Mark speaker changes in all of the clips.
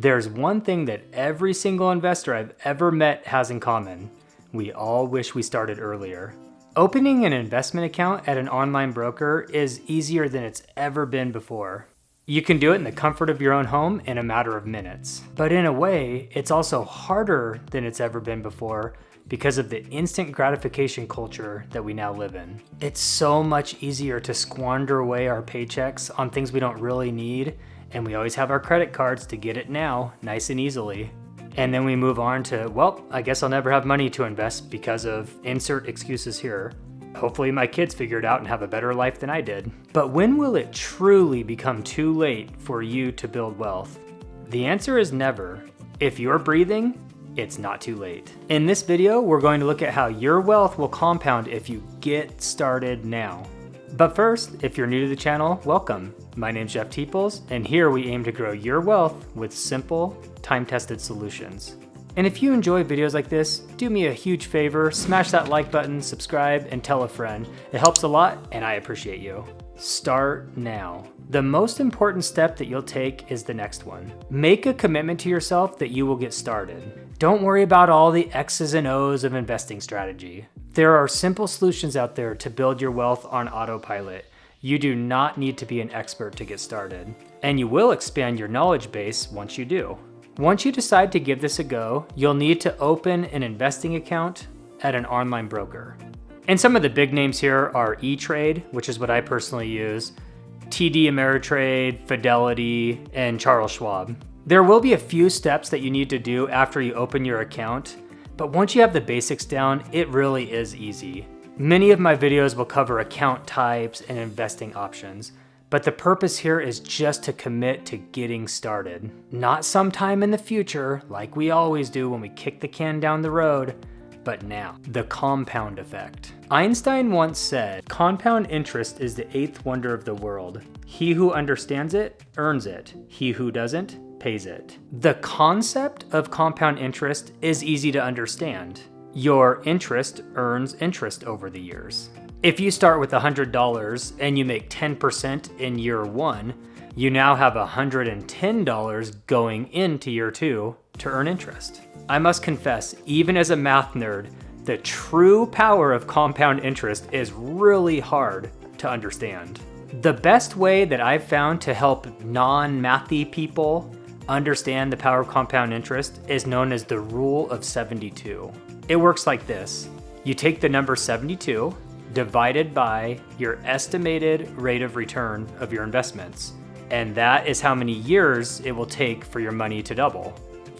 Speaker 1: There's one thing that every single investor I've ever met has in common. We all wish we started earlier. Opening an investment account at an online broker is easier than it's ever been before. You can do it in the comfort of your own home in a matter of minutes. But in a way, it's also harder than it's ever been before because of the instant gratification culture that we now live in. It's so much easier to squander away our paychecks on things we don't really need, and we always have our credit cards to get it now, nice and easily. And then we move on to, well, I guess I'll never have money to invest because of insert excuses here. Hopefully my kids figure it out and have a better life than I did. But when will it truly become too late for you to build wealth? The answer is never. If you're breathing, it's not too late. In this video, we're going to look at how your wealth will compound if you get started now. But first, if you're new to the channel, welcome. My name's Jeff Teeples, and here we aim to grow your wealth with simple, time-tested solutions. And if you enjoy videos like this, do me a huge favor, smash that like button, subscribe, and tell a friend. It helps a lot, and I appreciate you. Start now. The most important step that you'll take is the next one. Make a commitment to yourself that you will get started. Don't worry about all the X's and O's of investing strategy. There are simple solutions out there to build your wealth on autopilot. You do not need to be an expert to get started. And you will expand your knowledge base once you do. Once you decide to give this a go, you'll need to open an investing account at an online broker. And some of the big names here are E-Trade, which is what I personally use, TD Ameritrade, Fidelity, and Charles Schwab. There will be a few steps that you need to do after you open your account, but once you have the basics down, it really is easy. Many of my videos will cover account types and investing options, but the purpose here is just to commit to getting started. Not sometime in the future, like we always do when we kick the can down the road, but now. The compound effect. Einstein once said, "Compound interest is the eighth wonder of the world. He who understands it, earns it. He who doesn't, pays it." The concept of compound interest is easy to understand. Your interest earns interest over the years. If you start with $100 and you make 10% in year one, you now have $110 going into year two to earn interest. I must confess, even as a math nerd, the true power of compound interest is really hard to understand. The best way that I've found to help non-mathy people understand the power of compound interest is known as the rule of 72. It works like this. You take the number 72 divided by your estimated rate of return of your investments, and that is how many years it will take for your money to double.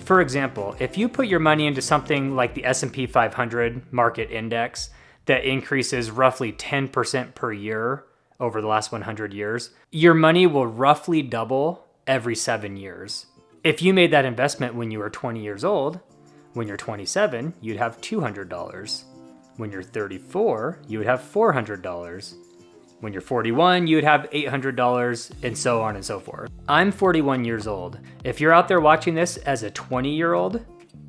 Speaker 1: For example, if you put your money into something like the S&P 500 market index that increases roughly 10% per year over the last 100 years, your money will roughly double every 7 years. If you made that investment when you were 20 years old, when you're 27, you'd have $200. When you're 34, you would have $400. When you're 41, you would have $800, and so on and so forth. I'm 41 years old. If you're out there watching this as a 20-year-old,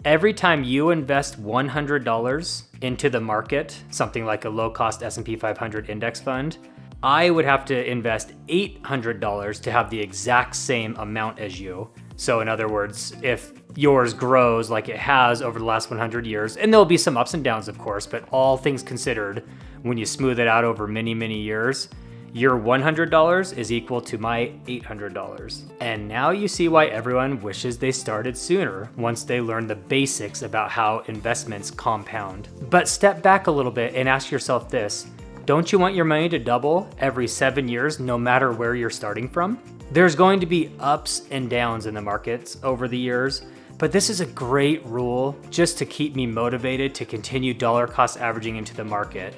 Speaker 1: every time you invest $100 into the market, something like a low-cost S&P 500 index fund, I would have to invest $800 to have the exact same amount as you. So in other words, if yours grows like it has over the last 100 years, and there'll be some ups and downs, of course, but all things considered, when you smooth it out over many, many years, your $100 is equal to my $800. And now you see why everyone wishes they started sooner once they learn the basics about how investments compound. But step back a little bit and ask yourself this. Don't you want your money to double every 7 years no matter where you're starting from? There's going to be ups and downs in the markets over the years, but this is a great rule just to keep me motivated to continue dollar cost averaging into the market.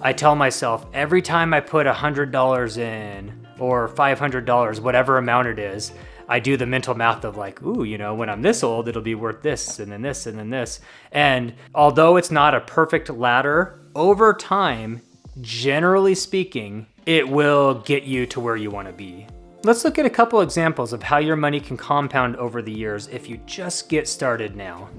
Speaker 1: I tell myself every time I put $100 in or $500, whatever amount it is, I do the mental math of like, ooh, you know, when I'm this old, it'll be worth this and then this and then this. And although it's not a perfect ladder, over time, generally speaking, it will get you to where you want to be. Let's look at a couple examples of how your money can compound over the years if you just get started now.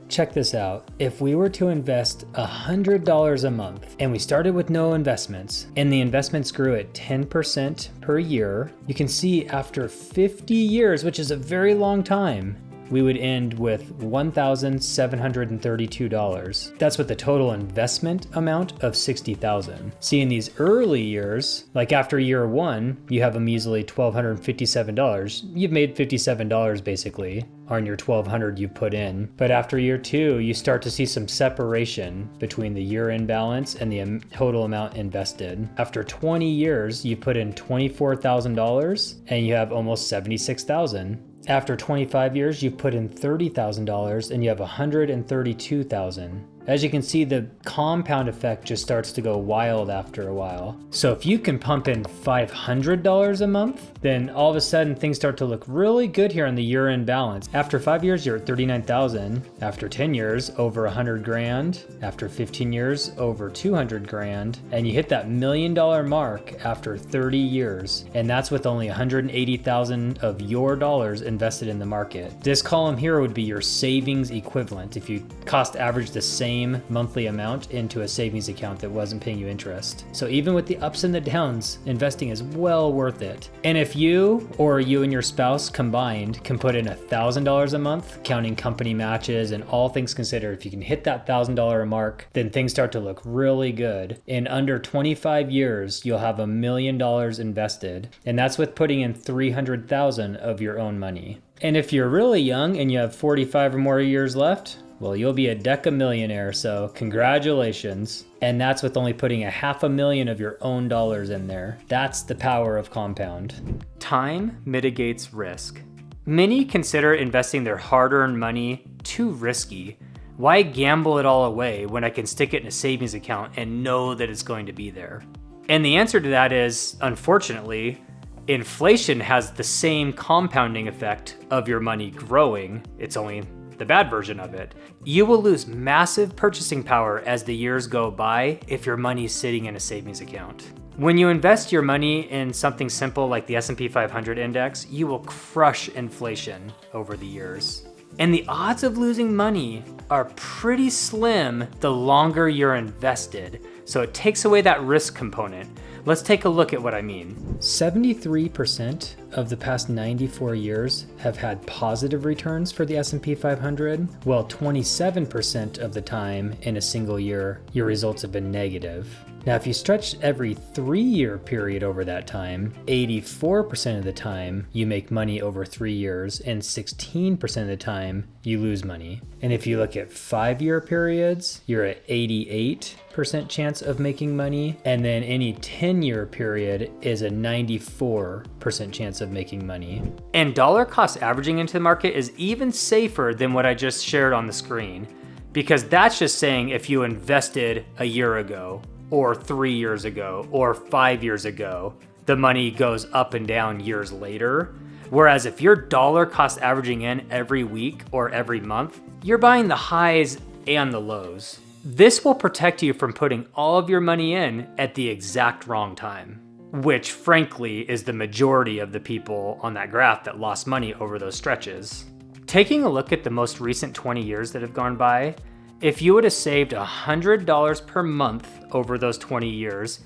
Speaker 1: Check this out. If we were to invest $100 a month and we started with no investments and the investments grew at 10% per year, you can see after 50 years, which is a very long time, we would end with $1,732. That's with the total investment amount of $60,000. See, in these early years, like after year 1, you have a measly $1,257. You've made $57 basically on your $1,200 you put in. But after year 2, you start to see some separation between the year-end balance and the total amount invested. After 20 years, you put in $24,000 and you have almost $76,000. After 25 years, you've put in $30,000 and you have $132,000. As you can see, the compound effect just starts to go wild after a while. So if you can pump in $500 a month, then all of a sudden things start to look really good here on the year-end balance. After 5 years, you're at $39,000. After 10 years, over $100 grand. After 15 years, over $200 grand. And you hit that $1 million mark after 30 years. And that's with only $180,000 of your dollars invested in the market. This column here would be your savings equivalent if you cost average the same monthly amount into a savings account that wasn't paying you interest. So even with the ups and the downs, investing is well worth it. And if you or you and your spouse combined can put in $1,000 a month, counting company matches and all things considered, if you can hit that $1,000 mark, then things start to look really good. In under 25 years, you'll have $1 million invested. And that's with putting in $300,000 of your own money. And if you're really young and you have 45 or more years left, well, you'll be a deca-millionaire, so congratulations. And that's with only putting $500,000 of your own dollars in there. That's the power of compound. Time mitigates risk. Many consider investing their hard-earned money too risky. Why gamble it all away when I can stick it in a savings account and know that it's going to be there? And the answer to that is, unfortunately, inflation has the same compounding effect of your money growing. It's only the bad version of it. You will lose massive purchasing power as the years go by if your money is sitting in a savings account. When you invest your money in something simple like the S&P 500 index, you will crush inflation over the years. And the odds of losing money are pretty slim the longer you're invested. So it takes away that risk component. Let's take a look at what I mean. 73% of the past 94 years have had positive returns for the S&P 500, while 27% of the time in a single year, your results have been negative. Now, if you stretch every 3-year period over that time, 84% of the time you make money over 3 years, and 16% of the time you lose money. And if you look at 5-year periods, you're at 88% chance of making money, and then any 10-year period is a 94% chance of making money. And dollar cost averaging into the market is even safer than what I just shared on the screen, because that's just saying if you invested a year ago, or 3 years ago, or 5 years ago, the money goes up and down years later. Whereas if you're dollar cost averaging in every week or every month, you're buying the highs and the lows. This will protect you from putting all of your money in at the exact wrong time, which frankly is the majority of the people on that graph that lost money over those stretches. Taking a look at the most recent 20 years that have gone by, if you would have saved $100 per month over those 20 years,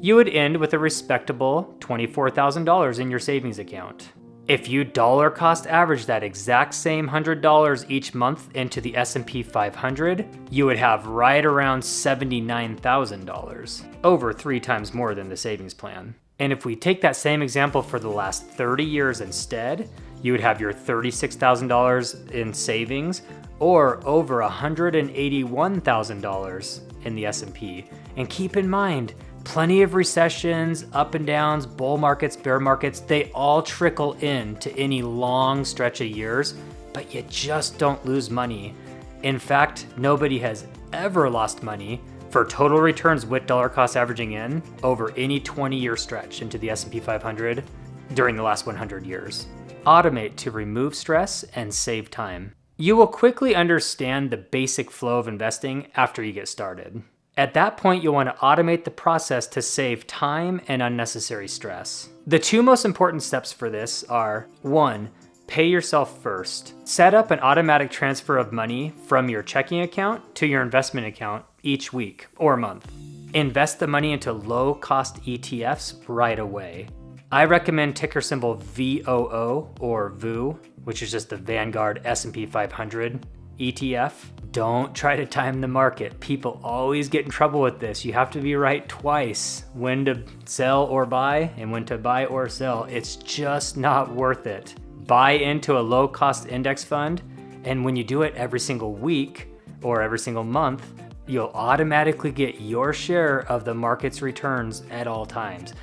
Speaker 1: you would end with a respectable $24,000 in your savings account. If you dollar cost average that exact same $100 each month into the S&P 500, you would have right around $79,000, over 3 times more than the savings plan. And if we take that same example for the last 30 years instead, you would have your $36,000 in savings or over $181,000 in the S&P. And keep in mind, plenty of recessions, up and downs, bull markets, bear markets, they all trickle in to any long stretch of years, but you just don't lose money. In fact, nobody has ever lost money for total returns with dollar cost averaging in over any 20-year stretch into the S&P 500 during the last 100 years. Automate to remove stress and save time. You will quickly understand the basic flow of investing after you get started. At that point, you'll want to automate the process to save time and unnecessary stress. The 2 most important steps for this are 1, pay yourself first. Set up an automatic transfer of money from your checking account to your investment account each week or month. Invest the money into low-cost ETFs right away. I recommend ticker symbol VOO or VOO, which is just the Vanguard S&P 500 ETF. Don't try to time the market. People always get in trouble with this. You have to be right twice, when to sell or buy and when to buy or sell. It's just not worth it. Buy into a low cost index fund, and when you do it every single week or every single month, you'll automatically get your share of the market's returns at all times.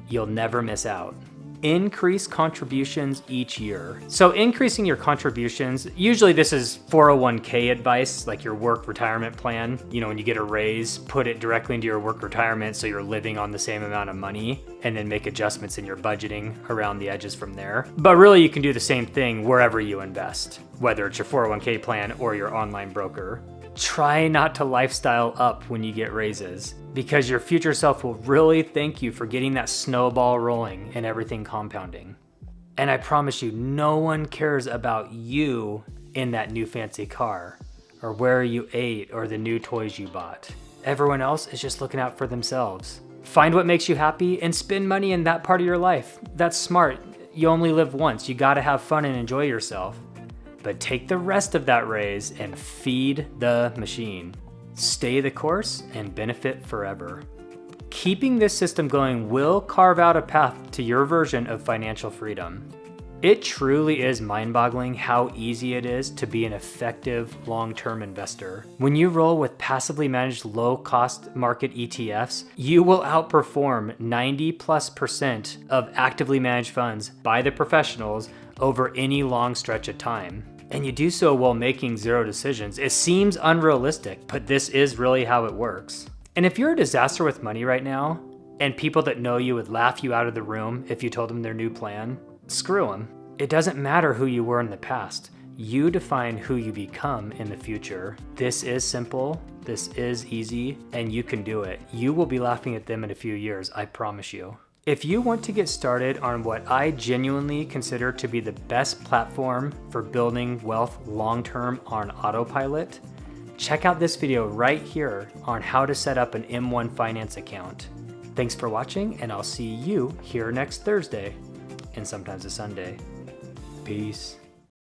Speaker 1: You'll never miss out. Increase contributions each year. So increasing your contributions, usually this is 401k advice, like your work retirement plan. You know, when you get a raise, put it directly into your work retirement so you're living on the same amount of money, and then make adjustments in your budgeting around the edges from there. But really you can do the same thing wherever you invest, whether it's your 401k plan or your online broker. Try not to lifestyle up when you get raises, because your future self will really thank you for getting that snowball rolling and everything compounding. And I promise you, no one cares about you in that new fancy car, or where you ate, or the new toys you bought. Everyone else is just looking out for themselves. Find what makes you happy and spend money in that part of your life. That's smart. You only live once. You gotta have fun and enjoy yourself. But take the rest of that raise and feed the machine. Stay the course and benefit forever. Keeping this system going will carve out a path to your version of financial freedom. It truly is mind-boggling how easy it is to be an effective long-term investor. When you roll with passively managed low-cost market ETFs, you will outperform 90+% of actively managed funds by the professionals over any long stretch of time. And you do so while making zero decisions. It seems unrealistic, but this is really how it works. And if you're a disaster with money right now, and people that know you would laugh you out of the room if you told them their new plan, screw them. It doesn't matter who you were in the past. You define who you become in the future. This is simple, this is easy, and you can do it. You will be laughing at them in a few years, I promise you. If you want to get started on what I genuinely consider to be the best platform for building wealth long-term on autopilot, check out this video right here on how to set up an M1 Finance account. Thanks for watching, and I'll see you here next Thursday, and sometimes a Sunday. Peace.